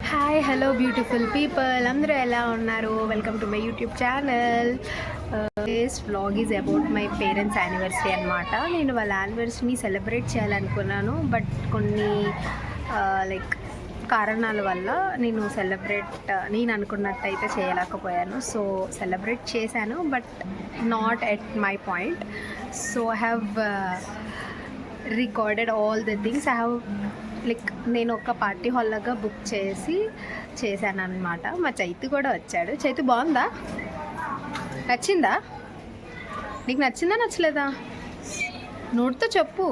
Hi hello beautiful people అందరూ ఎలా ఉన్నారు? Welcome to my YouTube channel. This vlog is about my parents anniversary అనమాట. నేను వాళ్ళ యానివర్సరీని సెలబ్రేట్ చేయాలనుకున్నాను, బట్ కొన్ని లైక్ కారణాల వల్ల నేను అనుకున్నట్టయితే చేయలేకపోయాను. సో సెలబ్రేట్ చేశాను, but not at my point. So I have recorded all the things. I have like నేను ఒక పార్టీ హాల్ లాగా బుక్ చేశాను అనమాట. మా చైతు కూడా వచ్చాడు. చైతు బాగుందా? నచ్చిందా? నీకు నచ్చిందా నచ్చలేదా? నోటితో చెప్పు.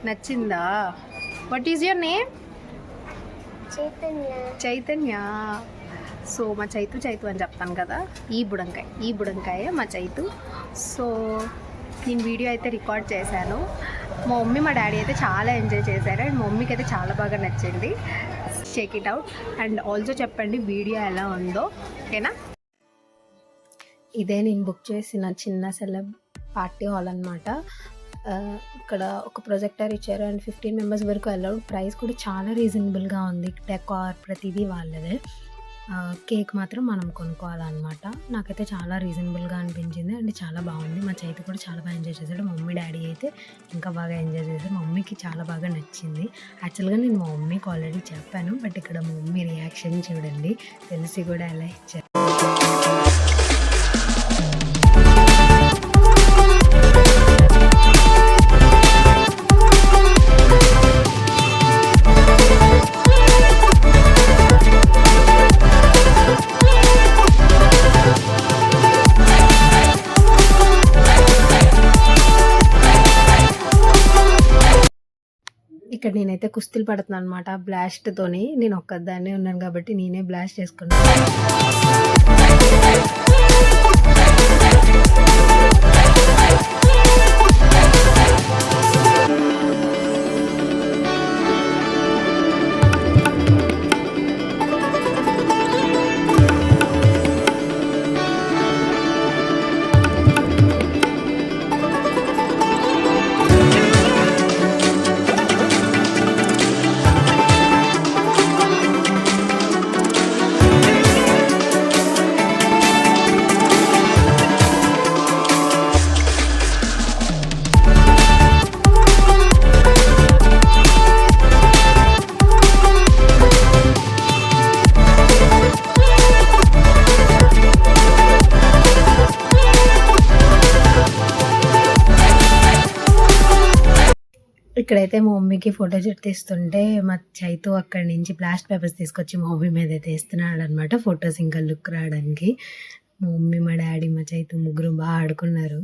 నచ్చిందా? What is your name? Chaitanya. So మా చైతు అని చెప్తాను కదా. ఈ బుడంకాయ మా చైతు. సో నేను వీడియో అయితే రికార్డ్ చేశాను. మా మమ్మీ మా డాడీ అయితే చాలా ఎంజాయ్ చేశారు, అండ్ మా మమ్మీకి అయితే చాలా బాగా నచ్చింది. Check it out and also చెప్పండి వీడియో ఎలా ఉందో, ఓకేనా? ఇదే నేను బుక్ చేసిన చిన్న సెలబ్ పార్టీ హాల్ అనమాట. ఇక్కడ ఒక ప్రొజెక్టర్ ఇచ్చారు అండ్ 15 మెంబర్స్ వరకు అలౌడ్. ప్రైస్ కూడా చాలా రీజనబుల్గా ఉంది. డెకార్ ప్రతిదీ వాళ్ళదే. కేక్ మాత్రం మనం కొనుక్కోవాలన్నమాట. నాకైతే చాలా రీజనబుల్గా అనిపించింది అండ్ చాలా బాగుంది. మా చైతు కూడా చాలా బాగా ఎంజాయ్ చేశాడు. మమ్మీ డాడీ అయితే ఇంకా బాగా ఎంజాయ్ చేశారు. మమ్మీకి చాలా బాగా నచ్చింది. యాక్చువల్గా నేను మా మమ్మీకి ఆల్రెడీ చెప్పాను, బట్ ఇక్కడ మా మమ్మీ రియాక్షన్ చూడండి, తెలిసి కూడా ఎలా ఇచ్చారు. ఇక్కడ నేనైతే కుస్తీలు పడుతున్నాను అనమాట. బ్లాస్ట్తోని నేను ఒక్కదాన్నే ఉన్నాను కాబట్టి నేనే బ్లాస్ట్ చేసుకున్నాను. ఇక్కడైతే మా మమ్మీకి ఫోటో షూట్ తీస్తుంటే మా చైతు అక్కడి నుంచి ప్లాస్టిక్ పేపర్స్ తీసుకొచ్చి మా మమ్మీ మీద అయితే తీస్తున్నాడు అనమాట. ఫొటోస్ ఇంకా లుక్ రావడానికి. మా మమ్మీ, మా డాడీ, మా చైతు ముగ్గురు బాగా ఆడుకున్నారు.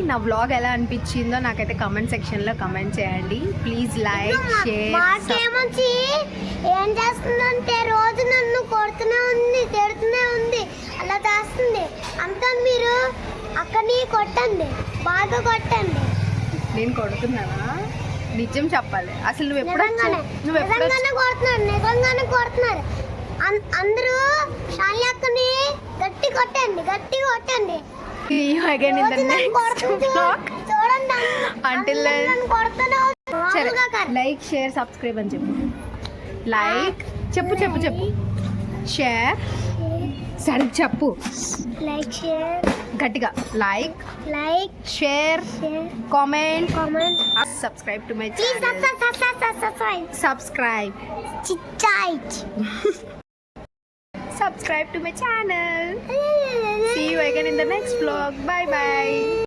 నా వ్లాగ్ ఎలా అనిపించిందో నాకైతే కమెంట్ సెక్షన్లో కమెంట్ చేయండి. Please like share. మాకేమొచ్చి ఏం చేస్తుందంటే రోజు నన్ను కొడుతూనే ఉంది, తిడుతూనే ఉంది, అలా చేస్తుంది. అందుకని మీరు అక్కడిని కొట్టండి, బాగా కొట్టండి. నేను కొడుతున్నానా? నిజం చెప్పాలి. అసలు నువ్వు నిజంగానే కొడుతున్నారు. అందరూ షాలి అక్కని గట్టి కొట్టండి. సరే, లైక్ షేర్ సబ్స్క్రైబ్ అని చెప్పు. లైక్ చెప్పు షేర్ సరే చెప్పు. లైక్ షేర్ గట్టిగా. Like share comment subscribe to my channel. Subscribe to my channel. See you again in the next vlog. Bye bye.